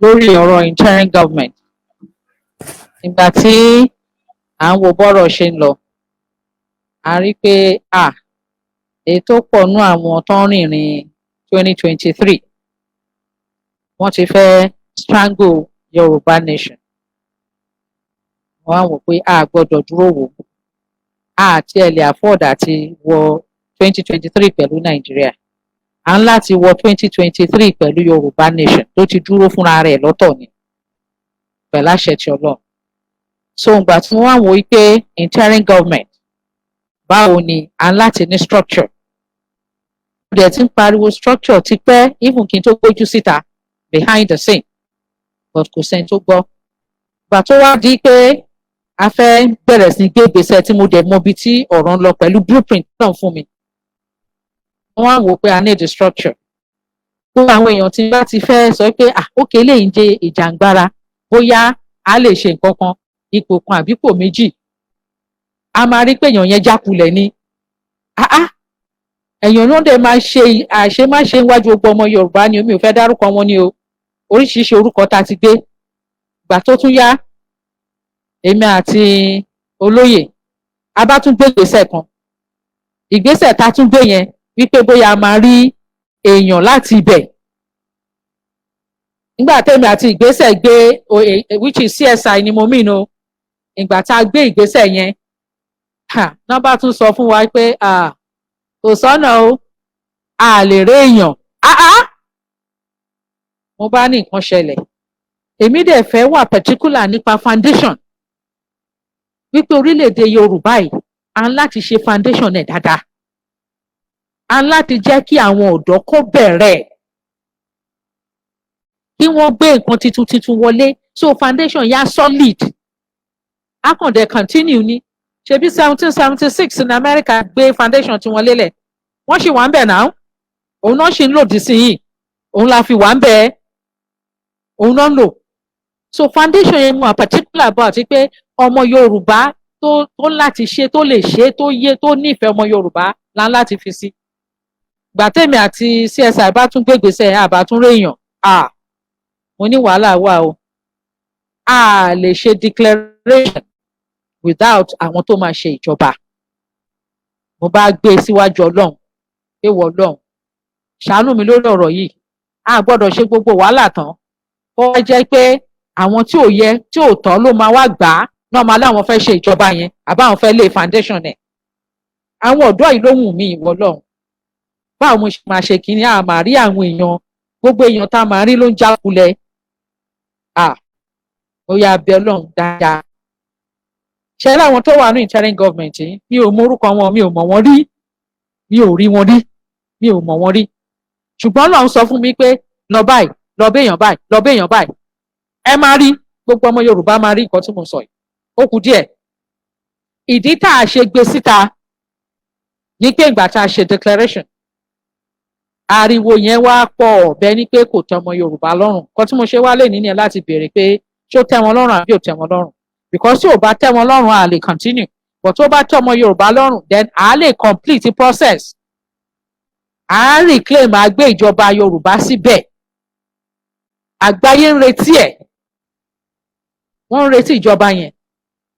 lórí ọ̀rọ̀ interim government. Ìgbà tí à ń wo bọ́rọ̀ ṣe ń lọ, a rí pé èyí tó pọ̀ nú àwọn tó ń rìnrìn 2023 wọ́n ti fẹ́ strangle Yorùbá nation. Wọ́n á wò pé a gbọ́dọ̀ dúró wò àti ẹ̀ lè afford àti wọ 2023 pẹ̀lú Nàìjíríà. À ń láti wọ 2023 pẹ̀lú Yorùbá nation tó ti dúró fúnra rẹ̀ lọ́tọ̀ ni pẹ̀lú àṣẹ ti Ọlọ́run. So ìgbà tí wọ́n wá wò pé interim government báwo ni à ń láti ní structure. Ó dẹ̀ ti ń pariwo structure ti pẹ́ even kí n tó gbójú síta behind the scene but kò sẹ́ni tó gbọ́. Ìgbà tó wá di pé a fẹ́ bẹ̀rẹ̀ sí gbé ìgbésẹ̀ tí mo dẹ̀ mọ ibi tí ọ̀rọ̀ ń lọ pẹ̀lú blueprint náà fún mi. Wọ́n á wò pé I need the structure. Gbogbo àwọn èèyàn tí bá ti fẹ́ sọ pé ókè lè ń jẹ ìjàngbara bóyá a lè ṣe nǹkan kan ipò kan àbí ipò méjì. A máa rí pé èèyàn yẹn jákulẹ̀ ni. Èèyàn náà dẹ̀ máa ṣe àṣemáṣe níwájú gbogbo ọmọ Yorùbá ni omi ò fẹ́ dárúkọ wọn ni o. Oríṣiríṣi orúkọ tá a ti gbé. Ìgbà tó tún yá èmi àti olóyè a bá tún gbé ìgbésẹ̀ kan. Ìgbésẹ̀ tá a tún gbé yẹn wípé bóyá a máa rí èèyàn láti ibẹ̀. Nígbà tẹ́mi àti ìgbésẹ̀ gbé which is CSI ni mo mean o. Ìgbà tá a gbé ìgbésẹ̀ yẹn náà bá tún sọ fún wa pé kò sọ́nà o a lè rí èèyàn. Mo bá ní nǹkan ṣẹlẹ̀. Èmi dẹ̀ fẹ́ wà particular nípa foundation wípé orílẹ̀-èdè Yorùbá yìí a ń láti ṣe foundation ẹ̀ dáadáa. A ń láti jẹ́ kí àwọn ọ̀dọ́ kó bẹ̀rẹ̀ kí wọ́n gbé nǹkan titun wọlé so foundation yá solid. A kàn dẹ̀ continue ni ṣebí 1776 ní America gbé foundation tí wọ́n lélẹ̀ wọ́n sì wà ń bẹ̀ náà òun náà sì ń lòdì sí yìí òun la fi wà ń bẹ̀ òun náà ń lò. So foundation yẹn mú a particular about pé ọmọ Yorùbá tó láti ṣe tó lè ṣe tó yé tó nífẹ̀ẹ́ ọmọ Yorùbá là ń láti fi sí. Gbà tèmi àti CSI bá tún gbégbèsè àbá tún réèyàn mo ní wàhálà wà o. A lè ṣe declaration without àwọn tó máa ṣe ìjọba. Mo bá gbé síwájú Ọlọ́run pé wọ Ọlọ́run ṣàánú mi lórí ọ̀rọ̀ yìí. A gbọ́dọ̀ ṣe gbogbo wàhálà tán kó wá jẹ́ pé àwọn tí ò yẹ tí ò tọ́ ló máa wá gbà á náà máa láwọn fẹ́ ṣe ìjọba yẹn àbáwọn fẹ́ lé foundation ẹ̀. Àwọn ọ̀dọ́ yìí ló wù mí ìwọ Ọlọ́run. Báwo mo ṣe máa ṣe kínní a máa rí àwọn èèyàn gbogbo èèyàn tá a máa rí ló ń jákulẹ̀. Ó yá bẹ̀ Ọlọ́run dáadáa. Ṣé láwọn tó wà ní interim government yìí mi ò mọ orúkọ wọn mi ò mọ̀ wọ́n rí mi ò rí wọn rí mi ò mọ̀ wọ́n rí. Ṣùgbọ́n Ọlọ́run sọ fún mi pé lọ báyìí lọ béèyàn báyìí lọ béèyàn báyìí. Ẹ máa rí gbogbo ọmọ Yorùbá máa rí nǹkan tí mo sọ yìí. Ó kù díẹ̀. Ìdí tá a ṣe gbé síta ní pé ìgbà tá a ṣe declaration ariwo yẹn wá pọ̀ bẹ́ẹ̀ ni pé kò tẹ́ ọmọ Yorùbá lọ́rùn. Nǹkan tí mo ṣe wá lè ní ni láti béèrè pé ṣé ó tẹ́ wọn lọ́rùn àbí ò tẹ́ wọn lọ́rùn. Because tí ò bá tẹ́ wọn lọ́rùn a lè continue but tó bá tẹ́ ọmọ Yorùbá lọ́rùn then a lè complete process. A reclaim àgbé ìjọba Yorùbá síbẹ̀. Àgbáyé ń retí ẹ̀. Wọ́n ń retí ìjọba yẹn.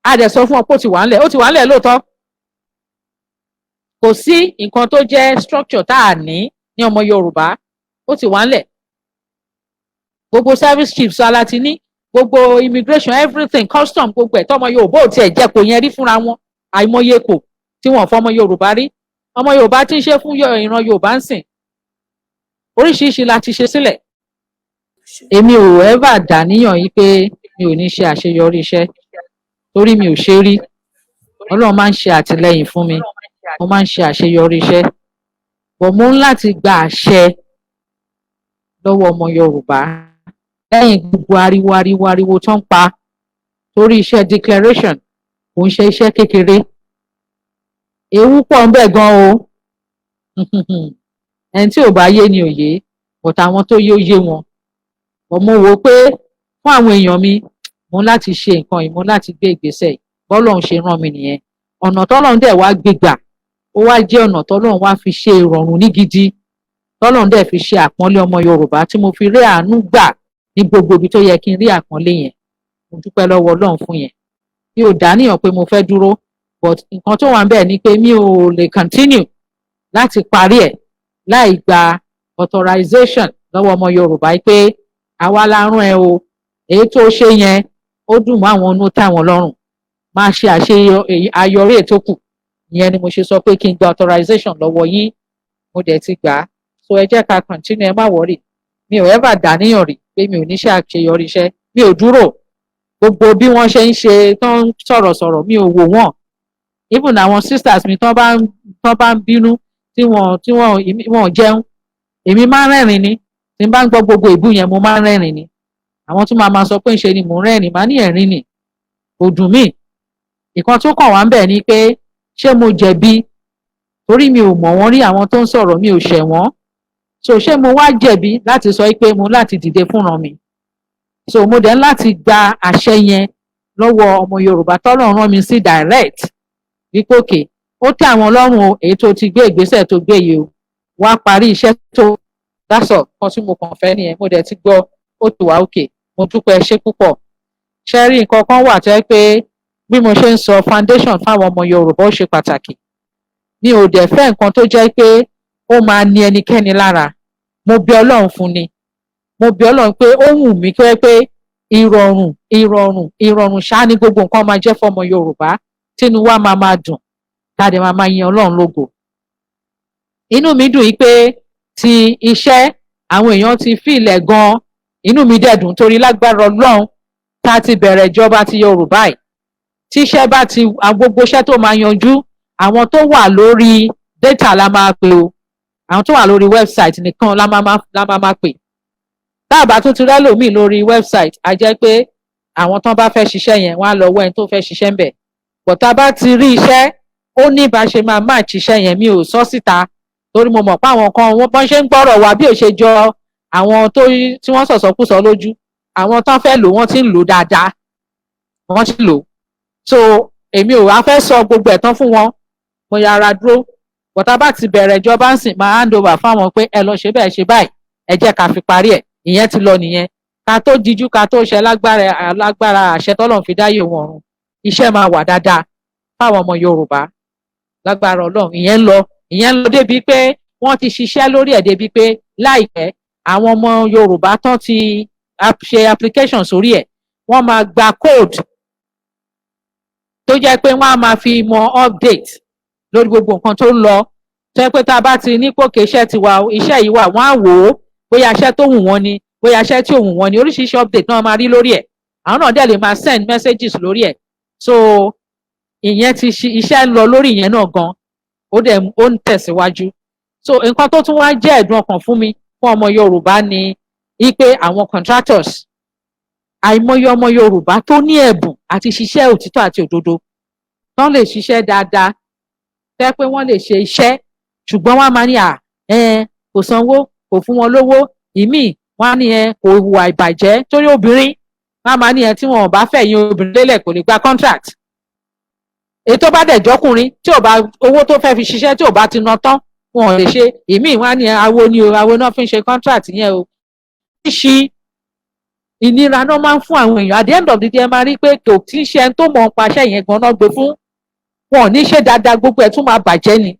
A dẹ̀ sọ fún ọ pé ó ti wà ńlẹ̀ ó ti wà ńlẹ̀ lóòótọ́. Kò sí nǹkan tó jẹ́ structure tá a ní ọmọ Yorùbá ó ti wà ńlẹ̀. Gbogbo service chiefs aláti ní gbogbo immigration everything custom gbogbo ẹ̀ tọ́mọ Yorùbá ò tiẹ̀ jẹ́ kò yẹn rí fúnra wọn àìmọye kò tí wọ́n fọmọ Yorùbá rí. Ọmọ Yorùbá tí ń ṣe fún ìran Yorùbá ń sìn oríṣiríṣi la ti ṣe sílẹ̀. Èmi ò ever dàníyàn yìí pé mi ò ní ṣe àṣeyọrí iṣẹ́ torí mi ò ṣe rí. Ọlọ́run máa ń ṣe àtìlẹ́yìn fún mi mo máa ń ṣe àṣeyọrí iṣẹ́ bọ̀ mo ń láti gba àṣẹ lọ́wọ́ ọmọ Yorùbá lẹ́yìn gbogbo ariwo tó ń pa torí iṣẹ́ declaration kò ń ṣe iṣẹ́ kékeré. Ewu pọ̀ ń bẹ gan o. Ẹni tí ò bá yé ni òye but àwọn tó yé ó yé wọn. But mo wò pé fún àwọn èèyàn mi mo láti ṣe nǹkan yìí mo láti gbé ìgbésẹ̀ yìí bọ́lọ́run ṣe rán mi nìyẹn. Ọ̀nà tọ́lọ́run dẹ̀ wá gbégbà ó wá jẹ́ ọ̀nà tọ́lọ́run wá fi ṣe ìrọ̀rùn ní gidi tọ́lọ́run dẹ̀ fi ṣe àpọ́nlé ọmọ Yorùbá tí mo fi rí àánú gbà ní gbogbo ibi tó yẹ kí n rí àpọ́nlé yẹn. Mo dúpẹ́ lọ́wọ́ Ọlọ́run fún yẹn. Mi ò dáníyàn pé mo fẹ́ dúró, but nǹkan tó wà ń bẹ̀ ni pé mi ò lè continue láti parí ẹ̀ láì gba authorization lọ́wọ́ ọmọ Yorùbá pé àwa la rán ẹ o, èyí tó ṣe yẹn ó dùn mọ́ àwọn inú táwọn lọ́rùn, máa ṣe àyọrí ètò kù. Ìyẹn ni mo ṣe sọ pé kí n gba authorization lọ́wọ́ yín, mo dẹ̀ ti gbà á. So ẹ jẹ́ ká continue, ẹ má worry. Mi ò ever dáníyàn rí pé mi ò ní ṣe àṣeyọrí iṣẹ́, mi ò dúró. Gbogbo bí wọ́n ṣe ń ṣe tán sọ̀rọ̀ mi ò wò wọ́n. Even àwọn sisters mi tán bá ń bínú tí wọ́n jẹun, èmi máa ń rẹ́rìn ni. Tí n bá ń gbọ́ gbogbo ìbú yẹn mo máa ń rẹ́rìn ni. Àwọn tún máa sọ pé ńṣe ni mò ń rẹ́rìn, máa ní ẹ̀rín ni, kò dùn mí. Ìkan tó kàn wá ń bẹ̀ ni pé ṣé mo jẹ̀bi, torí mi ò mọ̀ wọ́n rí, àwọn tó ń sọ̀rọ̀ mi ò ṣẹ̀ wọ́n. So ṣé mo wá jẹ̀bi láti sọ pé mo láti dìde fúnra mi. So mo dẹ̀ ń láti gba àṣẹ yẹn lọ́wọ́ ọmọ Yorùbá tọ́lọ́run rán mi sí direct wípé òkè ó tẹ́ àwọn lọ́rùn o, èyí tó ti gbé ìgbésẹ̀ tó gbé yìí o, wá parí iṣẹ́ tó dásọ̀ kan tí mo kàn fẹ́ nìyẹn. Mo dẹ̀ ti gbọ́, ó ti wà òkè. Mo dúpẹ́ ṣé púpọ̀. Ṣé rí nǹkan kan wà tó jẹ́ pé bí mo ṣe ń sọ foundation fáwọn ọmọ Yorùbá ó ṣe pàtàkì. Mi ò dẹ̀ fẹ́ nǹkan tó jẹ́ pé ó máa ní ẹnikẹ́ni lára. Mo bí Ọlọ́run fún ni. Mo bí Ọlọ́run pé ó wù mí pé ìrọ̀rùn ṣáá ní gbogbo nǹkan máa jẹ́ fọmọ Yorùbá, tínú wa máa dùn, tàdé máa yin Ọlọ́run lógo. Inú mi dùn yìí pé ti iṣẹ́ àwọn èèyàn ti fìlẹ̀ gan-an. Inú mi dẹ̀ dùn torí lágbára Ọlọ́run tá ti bẹ̀rẹ̀ ìjọba ti Yorùbá yìí. Tíṣẹ́ bá ti gbogbo iṣẹ́ tó máa yanjú, àwọn tó wà lórí data la máa pè o. Àwọn tó wà lórí website nìkan la máa pè. Táàbà tó ti rẹ́lòmíì lórí website, a jẹ́ pé àwọn tán bá fẹ́ ṣiṣẹ́ yẹn wọ́n á lọ wọ́ ẹni tó fẹ́ ṣiṣẹ́ ń bẹ̀. Bọ̀tá bá ti rí iṣẹ́, ó ní bá ṣe máa match iṣẹ́ yẹn. Mi ò sọ síta torí mo mọ̀ pé àwọn kan wọ́n bọ́n ṣe ń gbọ́rọ̀ wá bí ò ṣe jọ àwọn tí wọ́n sọ̀sọ̀kúsọ lójú. Àwọn tán fẹ́ lò wọ́n ti ń lò dáadáa, wọ́n ti lò. So èmi ò wá fẹ́ sọ gbogbo ẹ̀tàn fún wọn, mo yára dúró. Bọ̀tá bá ti bẹ̀rẹ̀ ìjọba ń sìn, máa hand over fáwọn pé ẹ lọ ṣe bẹ́ẹ̀ ṣe báyìí, ẹ jẹ́ ká fi parí ẹ̀. Ìyẹn ti lọ nìyẹn. Ká tó dijú ká tó ṣe lágbára àṣẹ tọ́lọ́run fi dáyé wọn ọ̀run. Iṣẹ́ máa wà dáadáa fáwọn ọmọ Yorùbá lágbára Ọlọ́run. Ìyẹn ń lọ débi pé wọ́n ti ṣiṣẹ́ lórí ẹ̀ débi pé láìpẹ́ àwọn ọmọ Yorùbá tán ti ṣe application sórí ẹ̀, wọ́n máa gba code tó jẹ́ pé wọ́n á máa fi mọ update lórí gbogbo nǹkan tó ń lọ. Tó jẹ́ pé tá a bá ti ní pòkè iṣẹ́ yìí wà, wọ́n á wò ó bóyá iṣẹ́ tó wù wọ́n ni, bóyá iṣẹ́ tí ò wù wọ́n ni. Oríṣiríṣi update náà máa rí lórí ẹ̀. Àwọn náà dẹ̀ lè máa send messages lórí ẹ̀. So ìyẹn ti iṣẹ́ ń lọ lórí ìyẹn náà gan, ó ń tẹ̀síwájú. So nǹkan tó tún wá jẹ́ ẹ̀dùn ọkàn fún mi fún ọmọ Yorùbá ni wípé àwọn contractors, àìmọye ọmọ Yorùbá tó ní ẹ̀bùn àti ṣiṣẹ́ òtítọ́ àti òdodo, tán lè ṣiṣẹ́ dáadáa, fẹ́ pé wọ́n lè ṣe iṣẹ́, ṣùgbọ́n wọ́n á máa ní kò sanwó, kò fún wọn lówó. Ìmíì wọ́n á ní kò hùwà ìbàjẹ́ torí obìnrin, wọ́n á máa ní tí wọn ò bá fẹ́ yin obìnrin lélẹ̀ kò lè gba contract. Èyí tó bá dẹ̀ jọ́kùnrin tí ò bá owó tó fẹ́ fi ṣiṣẹ́ tí ò bá ti ná tán, wọn ò lè ṣe. Ìmíì wọ́n á ní awo ni o, awo náà fi ń ṣe contract yẹn o. Ṣíṣí ìnira náà máa ń fún àwọn èèyàn. At the end of the day ẹ máa rí pé kò tí ń ṣe ẹni tó mọ̀ ń paṣẹ́ yẹn gan-an gbé fún. Wọn ò ní ṣe dáadáa, gbogbo ẹ̀ tún máa bàjẹ́ ni.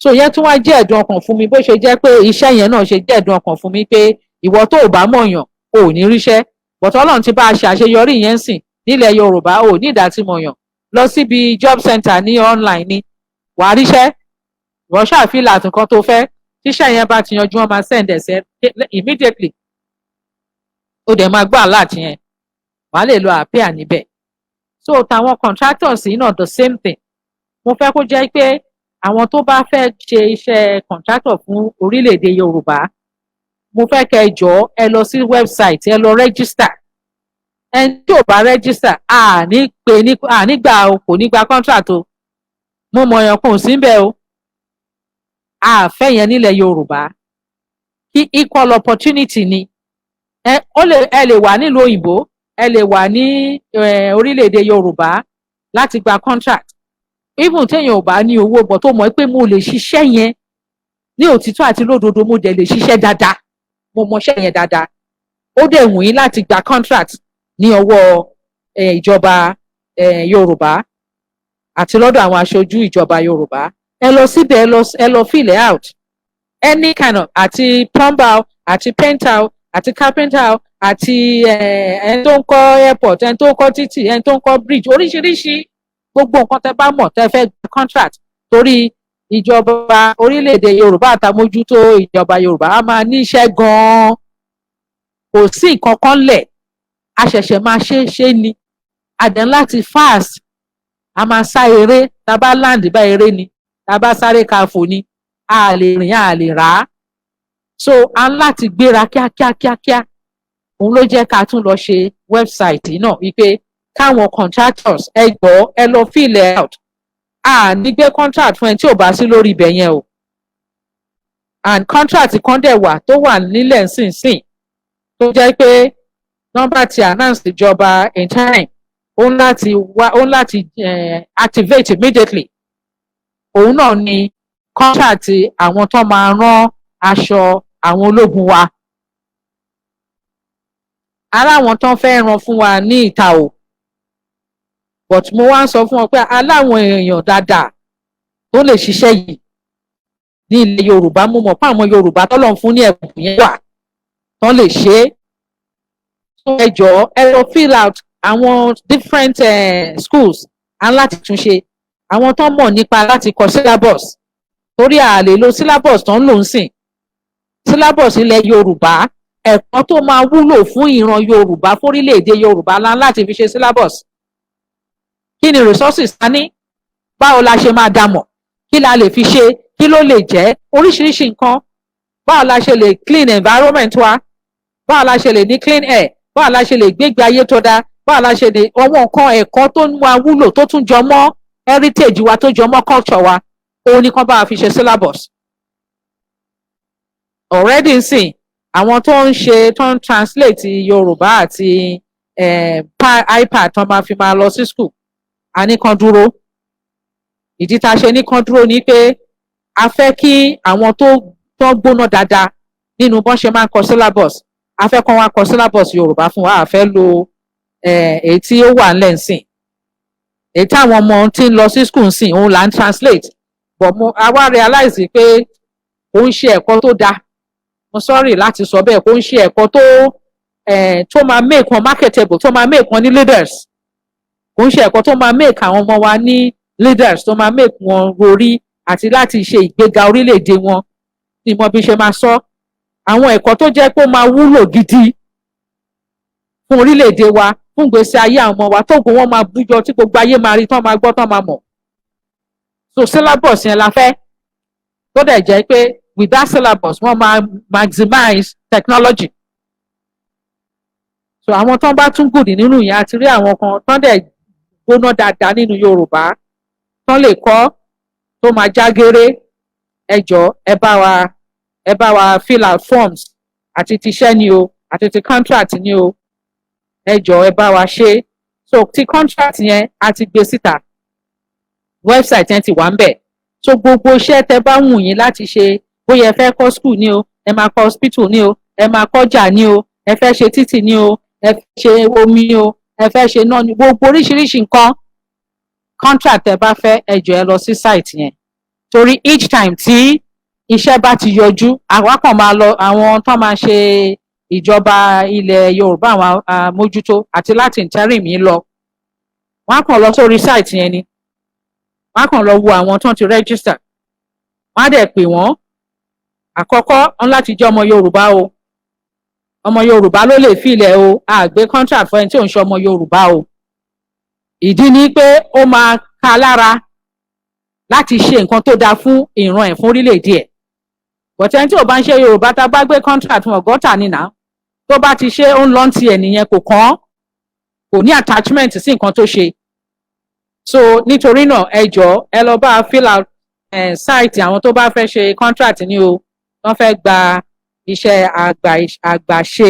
So yẹn tún wá jẹ́ ẹ̀dùn ọkàn fún mi, bó ṣe jẹ́ pé iṣẹ́ yẹn náà ṣe jẹ́ ẹ̀dùn ọkàn fún mi pé ìwọ tó ò bá mọ̀yàn ò ní ríṣẹ́. But Ọlọ́run ti bá a ṣe àṣeyọrí yẹn sìn nílẹ̀ Yorùbá, ò ní ìdátìmọ̀yàn. Lọ síbi job center ní online ni wà á ríṣẹ́. Ìwọ ṣàfihàn àtúnkan tó fẹ́, tíṣẹ́ yẹn bá ti yanjú wọn máa send ẹ̀sẹ̀ immediately. Ó dẹ̀ máa gbọ́ alert yẹn, wàá lè lo appear níbẹ̀. So tàwọn contractors yìí náà the same thing. Mo fẹ́ kó jẹ́ pé àwọn tó bá fẹ́ ṣe iṣẹ́ contractor fún orílẹ̀-èdè Yorùbá, mo fẹ́ kẹ́ ẹ jọ̀ọ́ ẹ lọ sí website, ẹ lọ register. Ẹni tí ò bá register nígbà o kò ní gba contract o. Mo mọ̀ èèyàn kan ò sí níbẹ̀ o. A fẹ́ yẹn nílẹ̀ Yorùbá. Kí equal opportunity ni. Ẹ lè wà nílùú òyìnbó, ẹ lè wà ní orílẹ̀-èdè Yorùbá láti gba contract. Even téèyàn ò bá ní owó bọ̀ tó mọ̀ pé mo lè ṣiṣẹ́ yẹn ní òtítọ́ àti lódodo, mo dẹ̀ lè ṣiṣẹ́ dáadáa, mo mọṣẹ́ yẹn dáadáa. ó dẹ̀ wù yín láti gba contract ní ọwọ́ ìjọba Yorùbá àti lọ́dọ̀ àwọn aṣojú ìjọba Yorùbá, ẹ lọ síbẹ̀ ẹ lọ fill it out any kind of, àti plumber àti painter àti carpenter àti ẹni tó ń kọ́ airport, ẹni tó ń kọ́ títì, ẹni tó ń kọ́ bridge, oríṣiríṣi gbogbo nǹkan tẹ́ bá mọ̀ tẹ́ fẹ́ gba contract, torí ìjọba orílẹ̀-èdè Yorùbá àtàmójútó ìjọba Yorùbá a máa ní iṣẹ́ gan-an, kò sí nǹkan kan lẹ̀, a ṣẹ̀ṣẹ̀ máa ṣe ni, àdán láti fast, a máa sá eré, tá a bá land bá eré ni, tá a bá sáré káfò ni, a lè rìn a lè rà á, so a ń láti gbéra kíákíá, òun ló jẹ́ ká tún lọ ṣe website náà wípé káwọn contractors ẹ gbọ́ ẹ lọ fill it out, a ní gbé contract fún ẹ tí ò bá sí lórí ibẹ̀ yẹn o, and contract kan dẹ̀ wà tó wà nílẹ̀ nísinsìnyí tó jẹ́ pé nọ́mbà tí announce ìjọba in time ó ń láti activate immediately, òun náà ni contract àwọn tó máa rán aṣọ àwọn ológun wa, ara àwọn tó fẹ́ rán fún wa ní ìta o, but mo wá ń sọ fún wọn pé aláwọn èèyàn dáadáa tó lè ṣiṣẹ́ yìí ní ilẹ̀ Yorùbá, mo mọ̀ pé àwọn Yorùbá tọ́lọ̀ ń fún ní ẹ̀bùn yẹn wà tán lè ṣe é, ẹ jọ̀ọ́ ẹ lọ fill out àwọn different schools láti tún ṣe, àwọn tó mọ̀ nípa láti kọ syllabus, torí a lè lo syllabus tó ń lò ń sìn, syllabus ilẹ̀ Yorùbá, ẹ̀kọ́ tó máa wúlò fún ìran Yorùbá, fórílẹ̀-èdè Yorùbá láti fi ṣe syllabus. Kí ni resources ta ní, báwo la ṣe máa dámọ̀, kí la lè fi ṣe, kí ló lè jẹ́, oríṣiríṣi nǹkan, báwo la ṣe lè clean environment wa, báwo la ṣe lè ní clean air, báwo la ṣe lè gbégbé ayé tó dáa, báwo la ṣe lè ọwọ́ nǹkan ẹ̀kọ́ tó máa wúlò tó tún jọ mọ́ heritage wa, tó jọ mọ́ culture wa, òun ni kan bá wa fi ṣe syllabus. Already nsìn àwọn tó ń translate Yorùbá àti iPad tó máa fi máa lọ sí school, a ní kan dúró, ìdí tá a ṣe ní kan dúró ni pé a fẹ́ kí àwọn tó gbóná dáadáa nínú bọ́n ṣe máa ń kọ syllabus, a fẹ́ kọ́ wọn kọ syllabus Yorùbá fún wa, a fẹ́ lo èyí tí ó wà nílẹ̀ nsìn, èyí tí àwọn ọmọ tí ń lọ sí school nsìn òun là ń translate, but a wá realize pé kò ń ṣe ẹ̀kọ́ tó dáa, mo sorry láti sọ bẹ́ẹ̀, kò ń ṣe ẹ̀kọ́ tó máa make wọn marketable, tó máa make wọn ní leaders, kò ń ṣe ẹ̀kọ́ tó máa make àwọn ọmọ wa ní leaders, tó máa make wọn rorí àti láti ṣe ìgbéga orílẹ̀-èdè wọn, ní mo bí ṣe máa sọ, àwọn ẹ̀kọ́ tó jẹ́ pé ó máa wúlò gidi fún orílẹ̀-èdè wa, fún ìgbésí ayé àwọn ọmọ wa, tóògùn wọn máa bújọ tí gbogbo ayé máa rí, tán máa gbọ́, tán máa mọ̀. So syllabus yẹn la fẹ́, tó dẹ̀ jẹ́ pé with that syllabus wọ́n máa maximize technology. So àwọn tán bá tún gùn nínú yẹn, àti rí àwọn kan tán dẹ̀ gbóná dáadáa nínú Yorùbá tán lè kọ́ tó máa jágéré, ẹ jọ̀ọ́ ẹ bá wa fill out forms, àti ti iṣẹ́ ni o àti ti contract ni o, ẹ jọ̀ọ́ ẹ bá wa ṣe. So ti contract yẹn a ti gbé síta, website yẹn ti wà ń bẹ̀, so gbogbo iṣẹ́ tẹ́ bá wù yín láti ṣe, bóyá ẹ fẹ́ kọ́ school ni o, ẹ máa kọ́ hospital ni o, ẹ máa kọjà ni o, ẹ fẹ́ ṣe títì ni o, ẹ fẹ́ ṣe omi o, ẹ fẹ́ ṣe náà ni, gbogbo oríṣiríṣi nǹkan contract ẹ bá fẹ́, ẹ jọ̀ọ́ ẹ lọ sí site yẹn, torí each time tí iṣẹ́ bá ti yọjú, àwa kàn máa lọ, àwọn tó máa ṣe ìjọba ilẹ̀ Yorùbá, àwọn amójútó àti láti interim yìí lọ, wọ́n á kàn lọ sórí site yẹn ni, wọ́n á kàn lọ wo àwọn tó ti register, wọ́n á dẹ̀ pè wọ́n, àkọ́kọ́ wọn láti jẹ́ ọmọ Yorùbá o, ọmọ Yorùbá ló lè filẹ̀ o, a gbé contract fún ẹni tí ò ń ṣe ọmọ Yorùbá o, ìdí ni pé ó máa ká lára láti ṣe nǹkan tó dáa fún ìran ẹ̀, fún orílẹ̀-èdè ẹ̀, but ẹni tí ò bá ń ṣe Yorùbá, tá a bá gbé contract fún ọgọ́ta nìna, tó bá ti ṣe ó ń lọ́n ti ẹ̀ nìyẹn, kò ní attachment sí nǹkan tó ṣe. So nítorí náà ẹ jọ̀ọ́ ẹ lọ bá fill out site àwọn tó bá fẹ́ ṣe contract ni o, wọ́n fẹ́ gba iṣẹ́ àgbàṣe,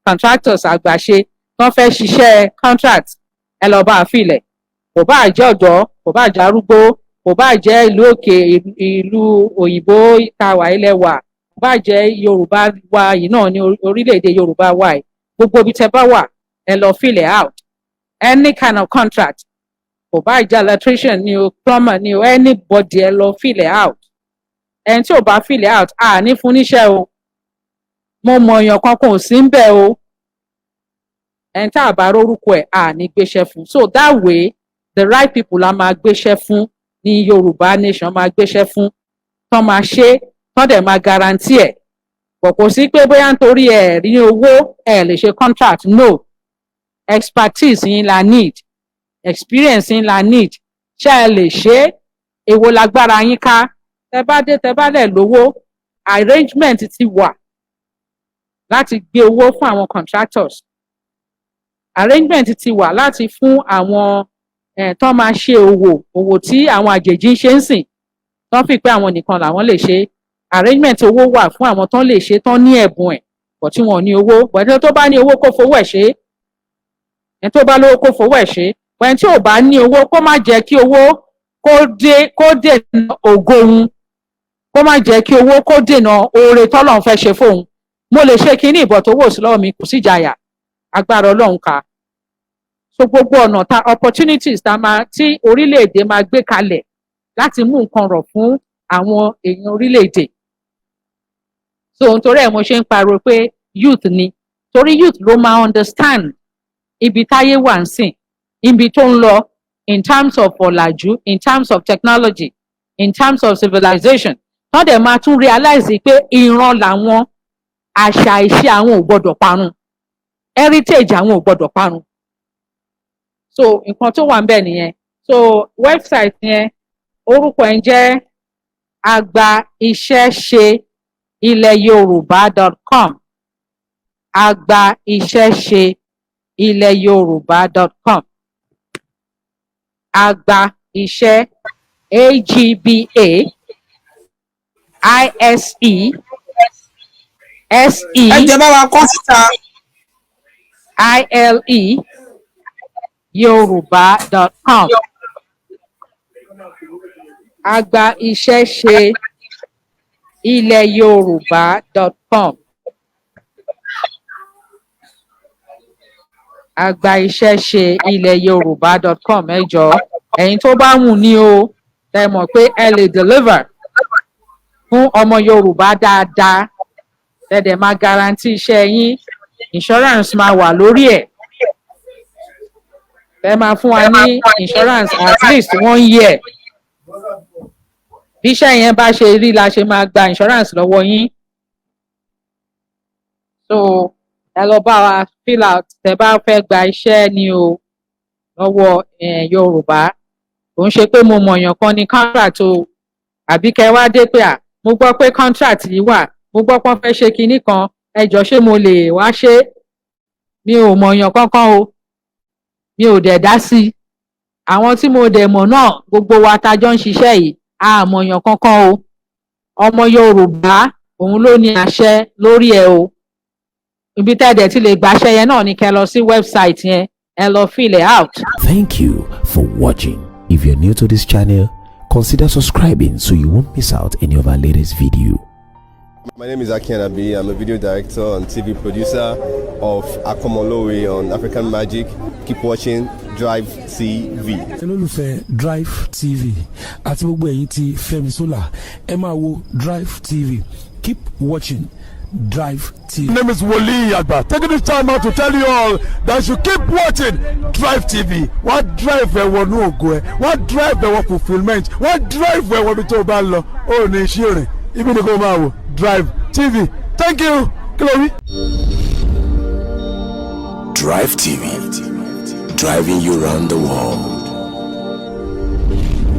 contractors àgbàṣe, wọ́n fẹ́ ṣiṣẹ́ contract, ẹ lọ bá filẹ̀, kò bá jẹ́ ọ̀dọ́, kò bá jẹ́ arúgbó, kò bá jẹ́ ìlú òkè, ìlú òyìnbó tàwa ilẹ̀ wa, bá jẹ́ Yorùbá wa yìí náà ní orílẹ̀-èdè Yorùbá wa yìí, gbogbo ibi tẹ́ bá wà ẹ lọ fill it out. Any kind of contract, kò bá jẹ́ electrician ni o, plumber ni o, anybody ẹ lọ fill it out. Ẹni tí ò bá fill it out ní fún níṣẹ́ o. Mo mọ èèyàn kankan ò sí ń bẹ̀ o. Ẹni tá a bá rórúkọ ẹ̀ ní gbéṣẹ́ fún. So that way the right people la máa gbéṣẹ́ fún ní Yorùbá nation máa gbéṣẹ́ fún, tán máa ṣe, tán dẹ̀ máa guarantee ẹ̀. Kò sí pé bóyá nítorí ẹ̀ rí owó ẹ̀ lè ṣe contract, no. Expertise yín la need, experience yín la need. Ṣé ẹ lè ṣe? Èwo lágbára yín ká? Tẹ́ bá dé tẹ́ bá lẹ̀ lówó, arrangement ti wà láti gbé owó fún àwọn contractors. Arrangement ti wà láti fún àwọn tán máa ṣe òwò tí àwọn àjèjì ń ṣe ń sìn, tán fi pé àwọn nìkan làwọn lè ṣe. Arrangement owó wà fún àwọn tán lè ṣe, tán ní ẹ̀bùn ẹ̀, bọ̀ tí wọn ò ní owó. Bọ̀dé tó bá ní owó kó fowó ẹ̀ ṣe. Ẹni tó bá lówó kó fowó ẹ̀ ṣe. Ẹni tí ò bá ní owó kó má jẹ́ kí owó kó dènà ògo òun, kó má jẹ́ kí owó kó dènà oore tọ́lọ́run fẹ́ ṣe fóun. Mo lè ṣe kinní ìbọ̀ tó wò sí lọ́wọ́ mi kò sí ìjàyà, agbára Ọlọ́run ká. So gbogbo ọ̀nà opportunities tí orílẹ̀-èdè máa gbé kalẹ̀ láti mú nǹkan rọ̀ fún àwọn èèyàn orílẹ̀-èdè. So nítorí ẹ̀ mo ṣe ń pariwo pé youth ni, torí youth ló máa understand ibi táyé wà ń sìn, ibi tó ń lọ in terms of ọ̀làjú, in terms of technology, in terms of civilization. Wọ́n dẹ̀ máa tún realize pé ìran làwọn, àṣà ìṣe àwọn ò gbọdọ̀ parun, heritage àwọn ò gbọdọ̀ parun. So nǹkan tó wà ń bẹ̀ nìyẹn. So website yẹn orúkọ ẹ̀ ń jẹ́ agbaiṣẹ́ṣeilẹ̀yorùbá.com, agbaiṣẹ́ṣeilẹ̀yorùbá.com, agbaiṣẹ́ AGBAISE SE ẹ jẹ́ bá wa kọ síta. ILE yorùbá.com, agbaiṣẹ́ṣeilẹ̀yorùbá.com, agbaiṣẹ́ṣeilẹ̀yorùbá.com. ẹ jọ̀ọ́ ẹ̀yin tó bá wù ní o, tẹ́ mọ̀ pé ẹ lè deliver fún ọmọ Yorùbá dáadáa, tẹ́dẹ̀ máa guarantee iṣẹ́ yín, insurance máa wà lórí ẹ̀. Ẹ máa fún wa ní insurance at least 1 year. Bí iṣẹ́ yẹn bá ṣe rí la ṣe máa gba insurance lọ́wọ́ yín. So ẹ lọ bá wa fill out tẹ́ bá fẹ́ gba iṣẹ́ ni o lọ́wọ́ Yorùbá. Kò ń ṣe pé mo mọ̀yàn kan ní contract o, àbí kẹ́ wá dé pé mo gbọ́ pé contract yìí wà, mo gbọ́ pé wọ́n fẹ́ ṣe kinní kan, ẹ jọ̀ọ́ ṣé mo lè wá ṣe? Mi ò mọ̀yàn kankan o, mi ò dẹ̀ dá sí. Àwọn tí mo dẹ̀ mọ̀ náà gbogbo wa tá jọ ń ṣiṣẹ́ yìí a mọ̀yàn kankan o. Ọmọ Yorùbá òun ló ní àṣẹ lórí ẹ̀ o. Ibi tẹ́ dẹ̀ ti lè gbàṣẹ yẹn náà ni kẹ́ lọ sí website yẹn, ẹ lọ fill it out. Thank you for watching. If you're new to this channel, consider subscribing so you won't miss out any of our latest video. My name is Aki Anabi. I'm a video director and TV producer of Akomolowe on African Magic. Keep watching Drive TV. olólùfẹ́ Drive TV àti gbogbo ẹ̀yin tí Fẹ́mi Sola ẹ máa wo Drive TV. Keep watching Drive TV. My name is Wole Agba. Taking this time out to tell you all that you keep watching Drive TV. What drive ẹ̀wọ̀ ní ògo ẹ̀? What drive ẹ̀wọ̀ fulfilment? What drive ẹ̀wọ̀ bí tó bá lọ? Ó ní iṣẹ́ rìn. Ibi ni kò máa wò Drive TV. Thank you. Chloe. Drive TV, driving you around the world.